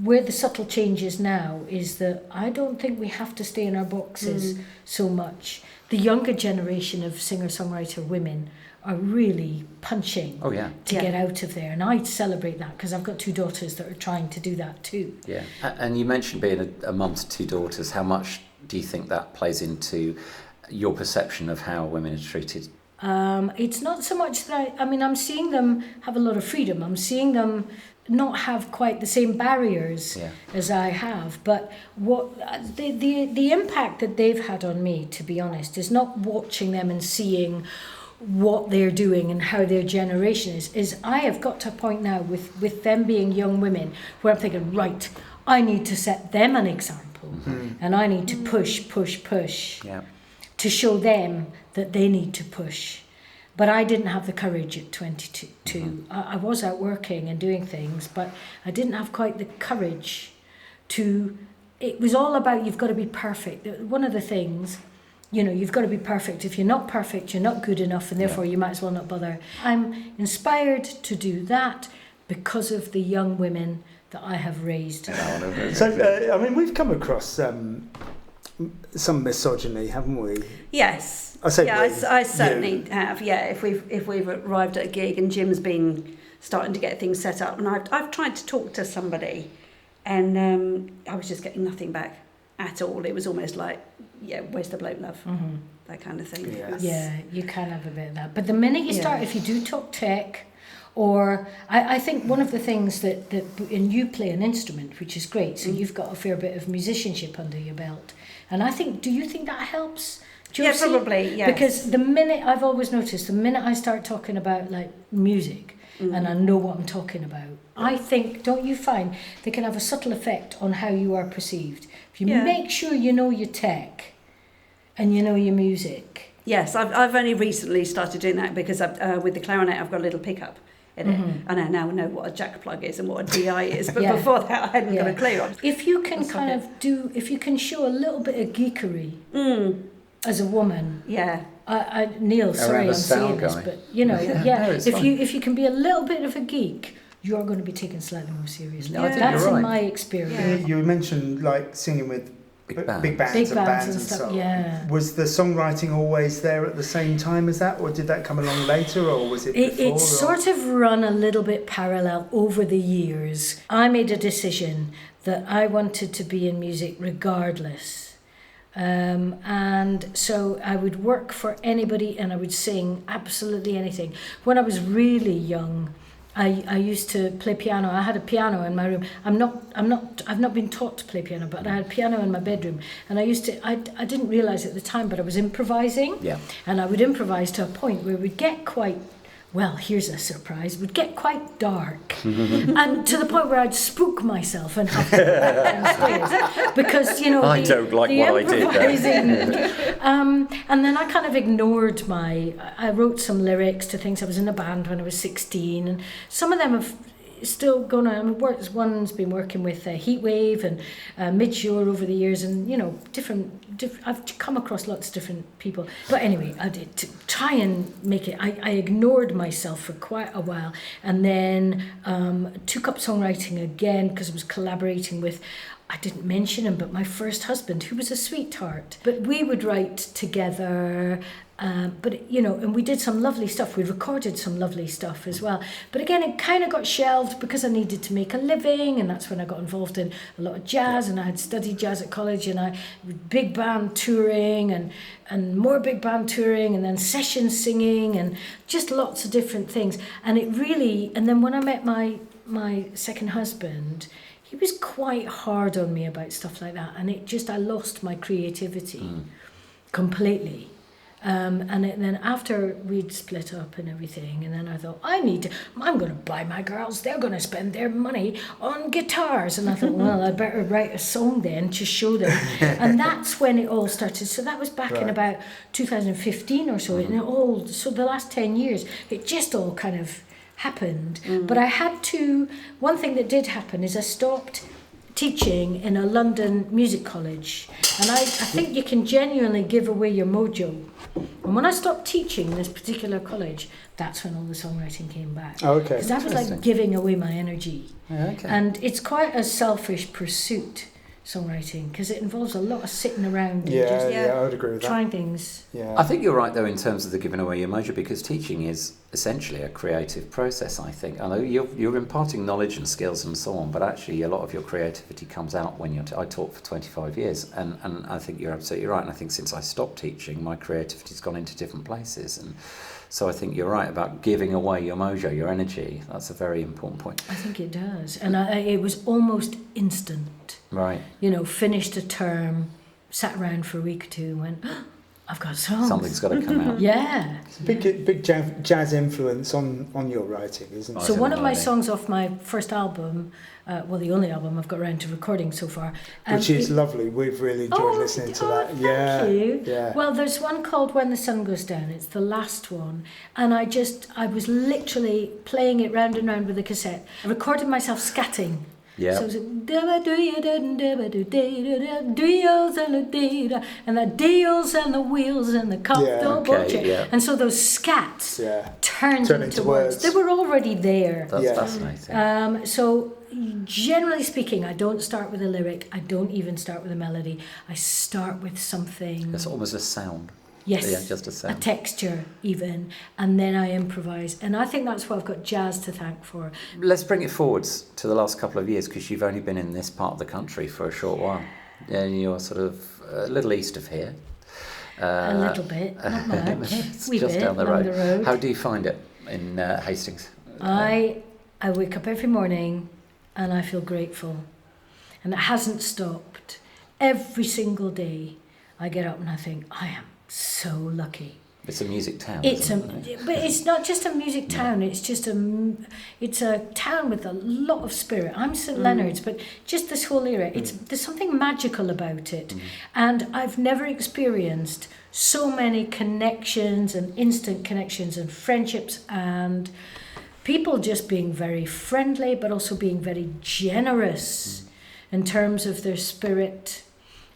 where the subtle change is now is that I don't think we have to stay in our boxes so much. The younger generation of singer-songwriter women are really punching to get out of there, and I celebrate that, because I've got 2 daughters that are trying to do that too. And you mentioned being a mum to 2 daughters. How much do you think that plays into your perception of how women are treated? It's not so much that I'm seeing them have a lot of freedom. I'm seeing them not have quite the same barriers as I have, but what the impact that they've had on me, to be honest, is not watching them and seeing what they're doing and how their generation is I have got to a point now with them being young women where I'm thinking, right, I need to set them an example, and I need to push. to show them that they need to push. But I didn't have the courage at 22. I was out working and doing things, but I didn't have quite the courage to... It was all about you've got to be perfect. One of the things, you've got to be perfect. If you're not perfect, you're not good enough, and therefore you might as well not bother. I'm inspired to do that because of the young women that I have raised. So, we've come across some misogyny, haven't we? Yes. I certainly have. Yeah, if we've arrived at a gig and Jim's been starting to get things set up, and I've tried to talk to somebody, and I was just getting nothing back at all. It was almost like, where's the bloke, love? Mm-hmm. That kind of thing. Yeah, you can have a bit of that. But the minute you start, if you do talk tech, or I think one of the things that and you play an instrument, which is great, so you've got a fair bit of musicianship under your belt, and I think, do you think that helps? Probably, yes. Because I've always noticed, the minute I start talking about like music, and I know what I'm talking about, I think, don't you find, they can have a subtle effect on how you are perceived. If you make sure you know your tech and you know your music. Yes, I've only recently started doing that because with the clarinet I've got a little pickup in it, and I now know what a jack plug is and what a DI is, but before that I hadn't got a clue. If you can if you can show a little bit of geekery as a woman, Neil, sorry I'm saying this, but if you can be a little bit of a geek, you're going to be taken slightly more seriously. That's in my experience. You mentioned like singing with big bands and stuff. Yeah. Was the songwriting always there at the same time as that, or did that come along later, or was it before? It's sort of run a little bit parallel over the years. I made a decision that I wanted to be in music regardless. And so I would work for anybody and I would sing absolutely anything. When I was really young, I used to play piano. I had a piano in my room. I've not been taught to play piano, but I had a piano in my bedroom, and I didn't realise at the time, but I was improvising. Yeah. And I would improvise to a point where we'd get quite, well, here's a surprise, would get quite dark. And to the point where I'd spook myself and have to go back downstairs. Because, I don't like what I did there. And then I kind of ignored I wrote some lyrics to things. I was in a band when I was 16, and some of them have still going on. One's been working with Heatwave and Midshore over the years, and different. I've come across lots of different people. But anyway, I did to try and make it. I ignored myself for quite a while, and then took up songwriting again because I was collaborating with. I didn't mention him, but my first husband, who was a sweetheart. But we would write together. And we did some lovely stuff. We recorded some lovely stuff as well. But again, it kind of got shelved because I needed to make a living, and that's when I got involved in a lot of jazz, and I had studied jazz at college, and big band touring and more big band touring, and then session singing and just lots of different things. And then when I met my second husband, he was quite hard on me about stuff like that, and I lost my creativity completely. And then after we'd split up and everything, and then I thought, I'm going to buy my girls, they're going to spend their money on guitars. And I thought, well, I'd better write a song then to show them. And that's when it all started. So that was back in about 2015 or so. And so the last 10 years, it just all kind of happened. But one thing that did happen is I stopped teaching in a London music college, and I think you can genuinely give away your mojo. And when I stopped teaching in this particular college, that's when all the songwriting came back. Oh, okay. Because that was like giving away my energy. Okay. And it's quite a selfish pursuit, songwriting, because it involves a lot of sitting around and I would agree with trying things. Yeah. I think you're right, though, in terms of the giving away your mojo, because teaching is essentially a creative process, I think. I know you're imparting knowledge and skills and so on, but actually a lot of your creativity comes out when I taught for 25 years, and I think you're absolutely right. And I think since I stopped teaching, my creativity's gone into different places. And so I think you're right about giving away your mojo, your energy. That's a very important point. I think it does. And it was almost instant. Right. Finished a term, sat around for a week or two and went, I've got songs. Something's got to come out. Yeah. It's a big jazz influence on your writing, isn't it? So one of my songs off my first album, the only album I've got around to recording so far. Which is lovely. We've really enjoyed listening to that. Thank you. Yeah. Well, there's one called When the Sun Goes Down. It's the last one. And I was literally playing it round and round with a cassette. I recorded myself scatting. Yeah. So it was and the deals and the wheels and the comfortable chair. Yeah. And so those scats turned into words. They were already there. That's fascinating. So generally speaking, I don't start with a lyric. I don't even start with a melody. I start with something. It's almost a sound. Yes, Yeah, just a sound. a texture even, and then I improvise. And I think that's what I've got jazz to thank for. Let's bring it forwards to the last couple of years, because you've only been in this part of the country for a short while. And you're sort of a little east of here. A little bit, not much. It's Wee just bit down the along road. the road. How do you find it in Hastings? I wake up every morning and I feel grateful. And it hasn't stopped. Every single day I get up and I think, I am so lucky. It's a music town. But it's not just a music town. It's a town with a lot of spirit. I'm St Leonard's, but just this whole area, there's something magical about it, and I've never experienced so many connections and instant connections and friendships and people just being very friendly, but also being very generous in terms of their spirit.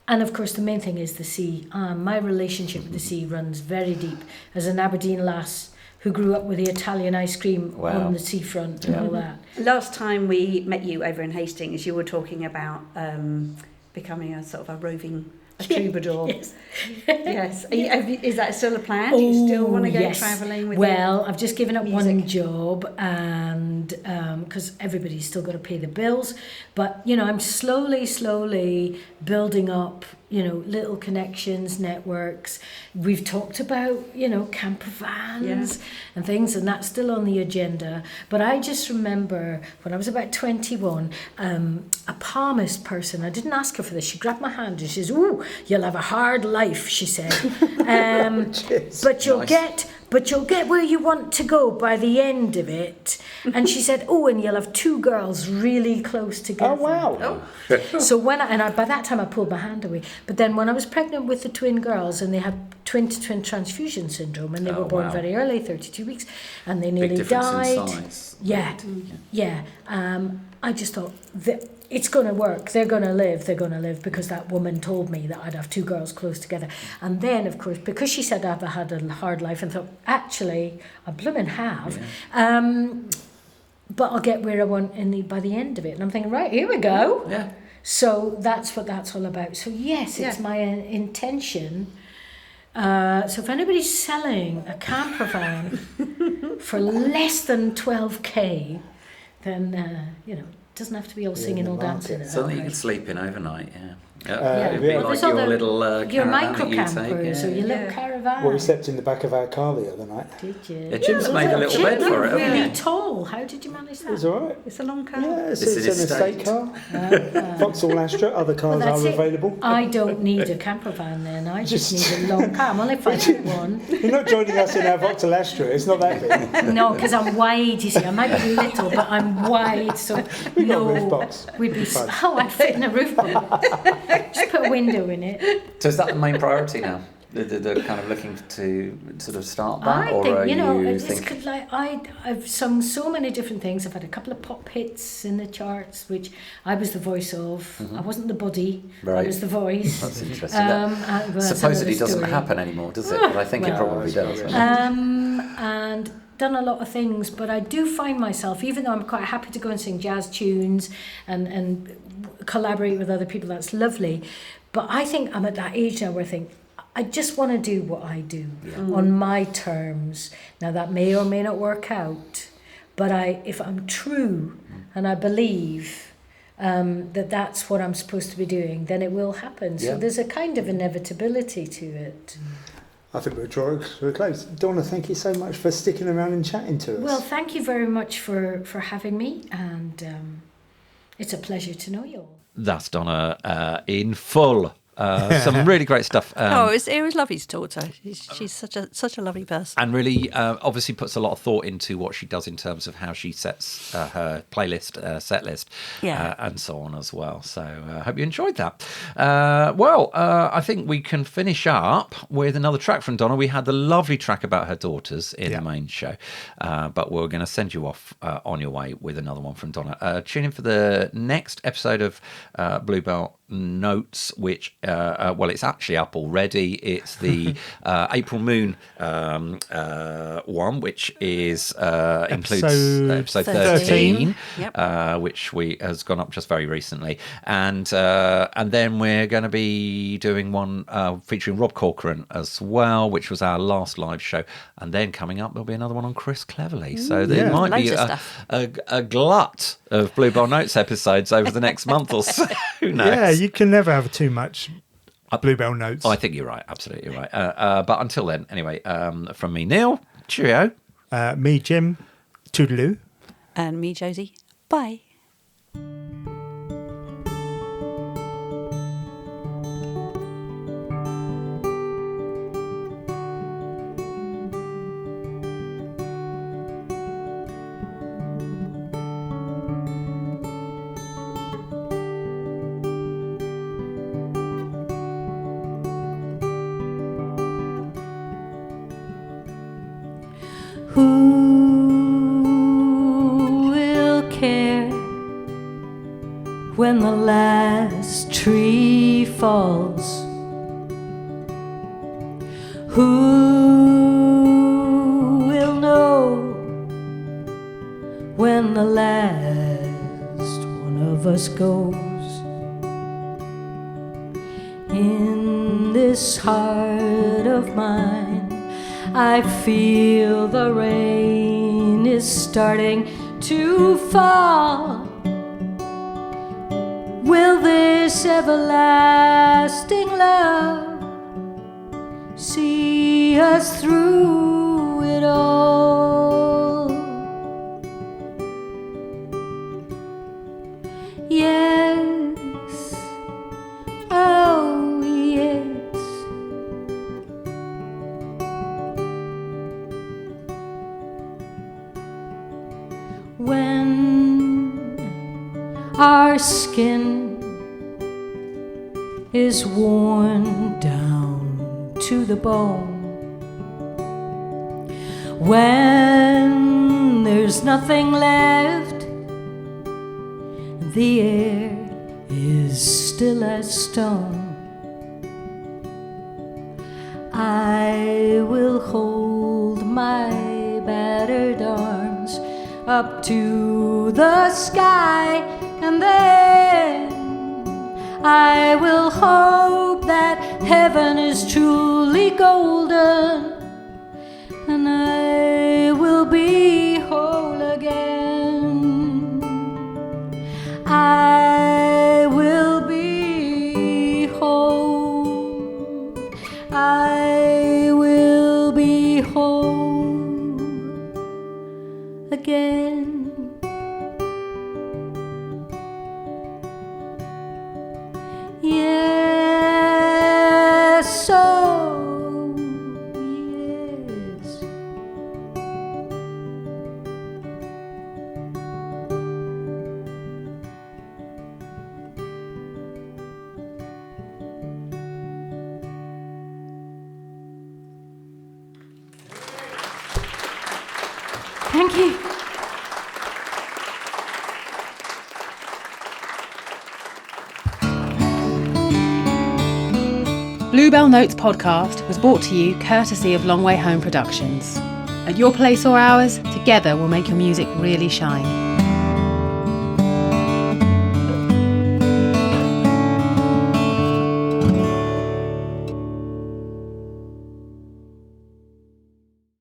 And of course, the main thing is the sea. My relationship with the sea runs very deep. As an Aberdeen lass who grew up with the Italian ice cream on the seafront and all that. Last time we met you over in Hastings, you were talking about becoming a sort of a roving troubadour. Yes. Yes. Is that still a plan? Do you still want to go travelling with I've just given up one job, and because everybody's still got to pay the bills. But, I'm slowly building up, little connections, networks. We've talked about, camper vans and things, and that's still on the agenda. But I just remember when I was about 21, a palmist person, I didn't ask her for this, she grabbed my hand and she says, "Ooh, you'll have a hard life," she said. But you'll get where you want to go by the end of it. And she said, "Oh, and you'll have two girls really close together." Oh, wow. So by that time I pulled my hand away. But then when I was pregnant with the twin girls, and they had twin-to-twin transfusion syndrome, and they were born very early, 32 weeks, and they nearly died. Big difference in size. Yeah. I just thought that it's going to work. They're going to live because that woman told me that I'd have two girls close together. And then, of course, because she said I've had a hard life, and thought, actually, I blooming have. Yeah. But I'll get where I want by the end of it. And I'm thinking, right, here we go. Yeah. So that's what that's all about. So yes, it's my intention. So if anybody's selling a camper van for less than 12k, then it doesn't have to be all singing or dancing. Something you can sleep in overnight. It'd Well, be like your little your caravan micro that you campers take. or your little caravan. Well, we slept in the back of our car the other night. Did you? Yeah, Jim's made a little bed for it, hasn't Really he? tall. How did you manage that? It was all right. It's a long car. Yeah, it's This is an estate estate. car. Vauxhall Astra. Other cars Well, that's are it. available. I don't need a camper van then. I just need a long car. I'm only 5'1". You're not joining us in our Vauxhall Astra. It's not that big. No, because I'm wide, you see. I might be little, but I'm wide, so We've got a roof box. We'd be... Fine. Oh, I'd fit in a roof box. Just put a window in it. So is that the main priority now? The kind of looking to sort of start that, I or think, are you it's thinking? like I've sung so many different things. I've had a couple of pop hits in the charts, which I was the voice of. I wasn't the body, I Right. was the voice. That's interesting. That supposedly doesn't happen anymore, does it? But I think it probably does. And done a lot of things, but I do find myself, even though I'm quite happy to go and sing jazz tunes and collaborate with other people, that's lovely. But I think I'm at that age now where I think, I just want to do what I do on my terms. Now that may or may not work out, but if I'm true and I believe that that's what I'm supposed to be doing, then it will happen. So there's a kind of inevitability to it. I think we'll draw to a close. Donna, thank you so much for sticking around and chatting to us. Well, thank you very much for having me, and it's a pleasure to know you all. That's Donna in full Some really great stuff. It was lovely to talk to her. She's such a lovely person. And really, obviously, puts a lot of thought into what she does in terms of how she sets her playlist, set list, and so on as well. So I hope you enjoyed that. I think we can finish up with another track from Donna. We had the lovely track about her daughters in the main show, but we're going to send you off on your way with another one from Donna. Tune in for the next episode of Bluebell Notes, which it's actually up already. It's the April Moon one, which is includes episode 13, which has gone up just very recently, and then we're going to be doing one featuring Rob Corcoran as well, which was our last live show, and then coming up there'll be another one on Chris Cleverly. So there might be a glut of Bluebell Notes episodes over the next month or so. Who knows? Yeah, you can never have too much Bluebell Notes. I think you're right, absolutely right. But until then, anyway, from me, Neil, cheerio. Me, Jim, toodaloo. And me, Josie, bye. Who will care when the last tree falls? Who will know when the last one of us goes? In this heart of mine, I feel the rain is starting to fall. Will this everlasting love see us through it all? Yes, oh yes. When our skin is worn down to the bone, when there's nothing left, the air is still as stone, I will hold my battered arms up to the sky, and then I will hope that heaven is truly golden, and I will be whole again. I will be whole. I will be whole again. Yes, oh yes. Thank you. Bluebell Notes podcast was brought to you courtesy of Long Way Home Productions. At your place or ours, together we'll make your music really shine.